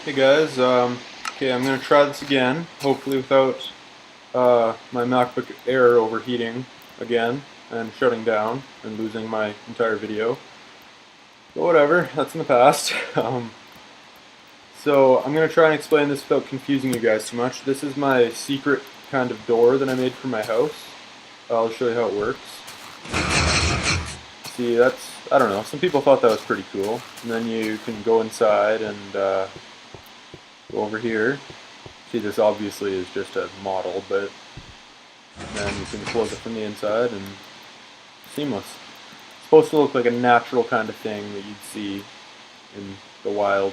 Hey guys, okay, I'm going to try this again, hopefully without my MacBook Air overheating again and shutting down and losing my entire video. But whatever, that's in the past. So I'm going to try and explain this without confusing you guys too much. This is my secret kind of door that I made for my house. I'll show you how it works. See, that's, I don't know, some people thought that was pretty cool. And then you can go inside and go over here. See, this obviously is just a model, but then you can close it from the inside and seamless. It's supposed to look like a natural kind of thing that you'd see in the wild.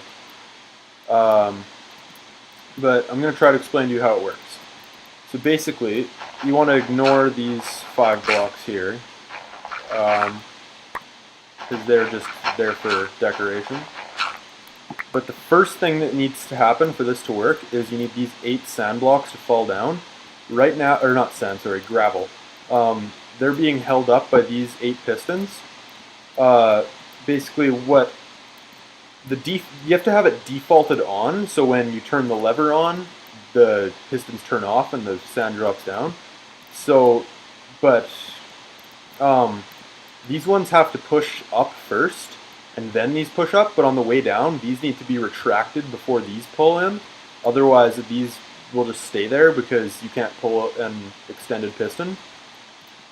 But I'm going to try to explain to you how it works. So basically, you want to ignore these 5 blocks here, because they're just there for decoration. But the first thing that needs to happen for this to work is you need these 8 sand blocks to fall down. Right now, or not sand, sorry, gravel. They're being held up by these 8 pistons. Basically what you have to have it defaulted on, so when you turn the lever on, the pistons turn off and the sand drops down. So, but these ones have to push up first, and then these push up, but on the way down, these need to be retracted before these pull in. Otherwise, these will just stay there because you can't pull an extended piston.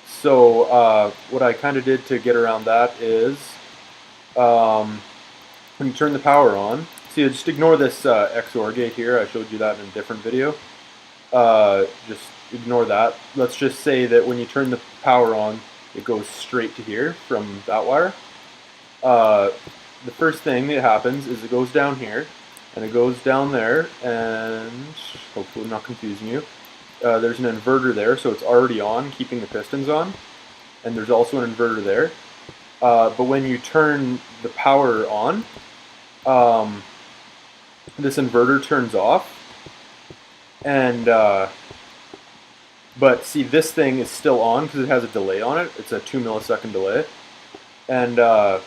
So what I kind of did to get around that is, when you turn the power on, see, just ignore this XOR gate here. I showed you that in a different video. Just ignore that. Let's just say that when you turn the power on, it goes straight to here from that wire. The first thing that happens is it goes down here, and it goes down there, and hopefully I'm not confusing you. There's an inverter there, so it's already on, keeping the pistons on, and there's also an inverter there. But when you turn the power on, this inverter turns off, and but see, this thing is still on because it has a delay on it. It's a 2 millisecond delay, and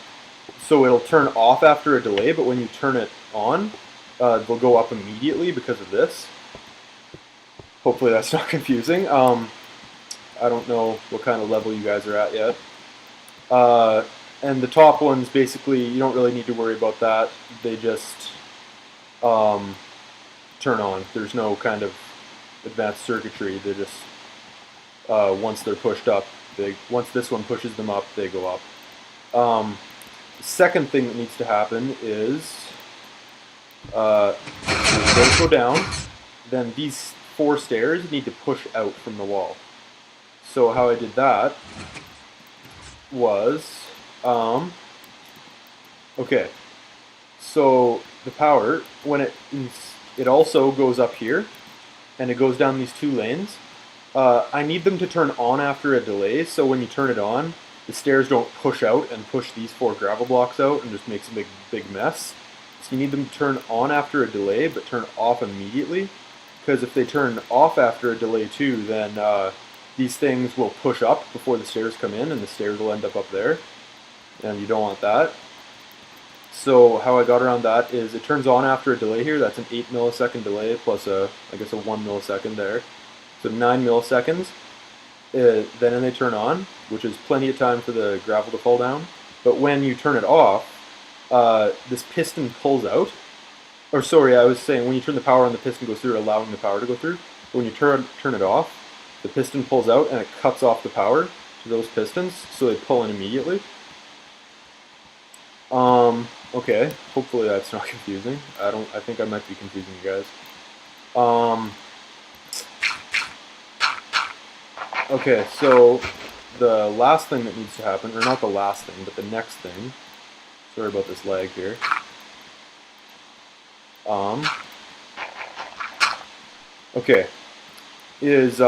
so it'll turn off after a delay, but when you turn it on, they'll go up immediately because of this. Hopefully that's not confusing. I don't know what kind of level you guys are at yet. And the top ones, basically, you don't really need to worry about that. They just turn on. There's no kind of advanced circuitry. They just, once they're pushed up, once this one pushes them up, they go up. The second thing that needs to happen is those go down, then these 4 stairs need to push out from the wall. So how I did that was, okay, so the power, when it also goes up here, and it goes down these 2 lanes, I need them to turn on after a delay, so when you turn it on, the stairs don't push out and push these 4 gravel blocks out and just makes a big mess. So you need them to turn on after a delay, but turn off immediately, because if they turn off after a delay too, then these things will push up before the stairs come in, and the stairs will end up there, and you don't want that. So how I got around that is it turns on after a delay here. That's an 8 millisecond delay plus I guess a 1 millisecond there. So 9 milliseconds. Then they turn on, which is plenty of time for the gravel to fall down. But when you turn it off, this piston pulls out. Or sorry, I was saying when you turn the power on, the piston goes through, allowing the power to go through. But when you turn it off, the piston pulls out and it cuts off the power to those pistons, so they pull in immediately. Okay, hopefully that's not confusing. I think I might be confusing you guys. Okay, so the last thing that needs to happen, or not the last thing, but the next thing, sorry about this lag here. Okay, is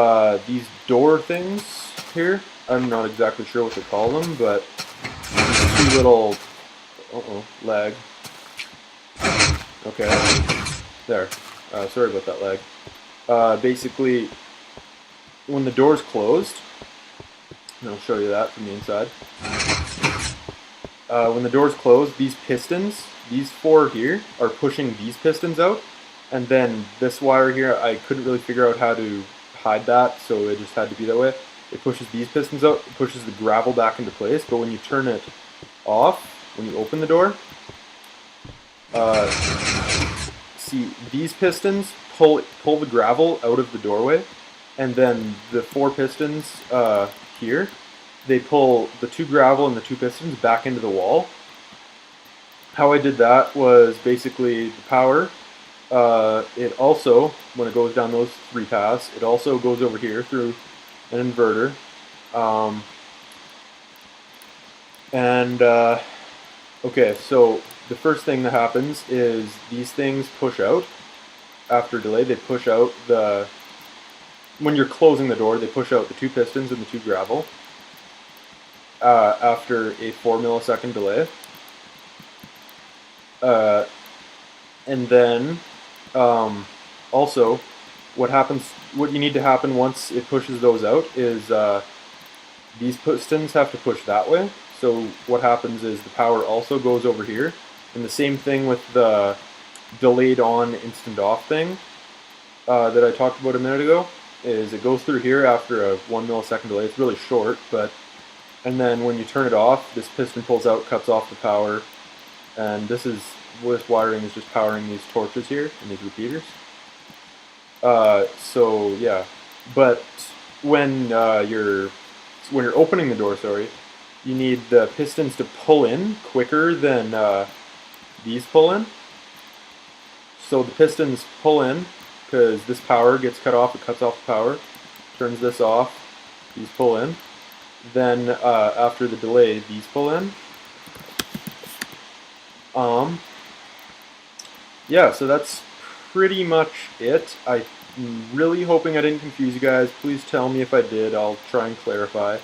these door things here. I'm not exactly sure what to call them, but these 2 little, lag. Okay, there. Sorry about that lag. Basically, when the door's closed, and I'll show you that from the inside. When the door's closed, these pistons, these four here are pushing these pistons out, and then this wire here, I couldn't really figure out how to hide that, so it just had to be that way. It pushes these pistons out, it pushes the gravel back into place, but when you turn it off, when you open the door, see, these pistons pull the gravel out of the doorway, and then the four pistons here, they pull the two gravel and the two pistons back into the wall. How I did that was basically the power. It also, when it goes down those three paths, it also goes over here through an inverter. Okay, so the first thing that happens is these things push out. After delay, they push out when you're closing the door, they push out the two pistons and the two gravel. After a 4 millisecond delay. And then also what you need to happen once it pushes those out is these pistons have to push that way. So what happens is the power also goes over here, and the same thing with the delayed on instant off thing that I talked about a minute ago, is it goes through here after a 1 millisecond delay. It's really short, and then when you turn it off, this piston pulls out, cuts off the power, and this wiring is just powering these torches here and these repeaters. So yeah, but when you're opening the door, you need the pistons to pull in quicker than these pull in. So the pistons pull in because this power gets cut off. It cuts off the power, turns this off. These pull in. Then after the delay, these pull in. Yeah, so that's pretty much it. I'm really hoping I didn't confuse you guys. Please tell me if I did. I'll try and clarify.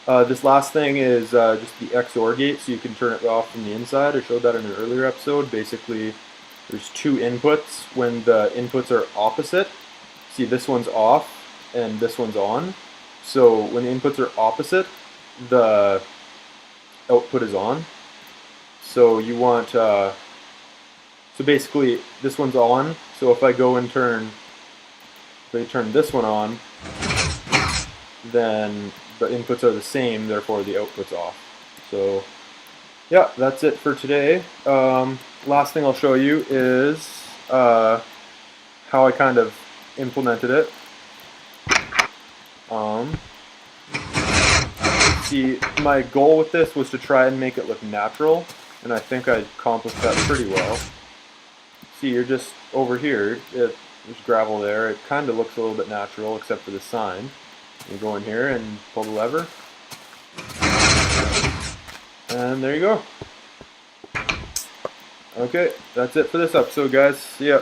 This last thing is just the XOR gate, so you can turn it off from the inside. I showed that in an earlier episode. Basically, there's two inputs. When the inputs are opposite, see, this one's off and this one's on. So when the inputs are opposite, the output is on. So you want, so basically this one's on. So if I go and turn this one on, then the inputs are the same, therefore the output's off. So yeah, that's it for today. Last thing I'll show you is how I kind of implemented it. See, my goal with this was to try and make it look natural, and I think I accomplished that pretty well. See, you're just over here, there's gravel there, it kind of looks a little bit natural except for the sign. You go in here and pull the lever, and there you go. Okay, that's it for this episode, guys. See ya.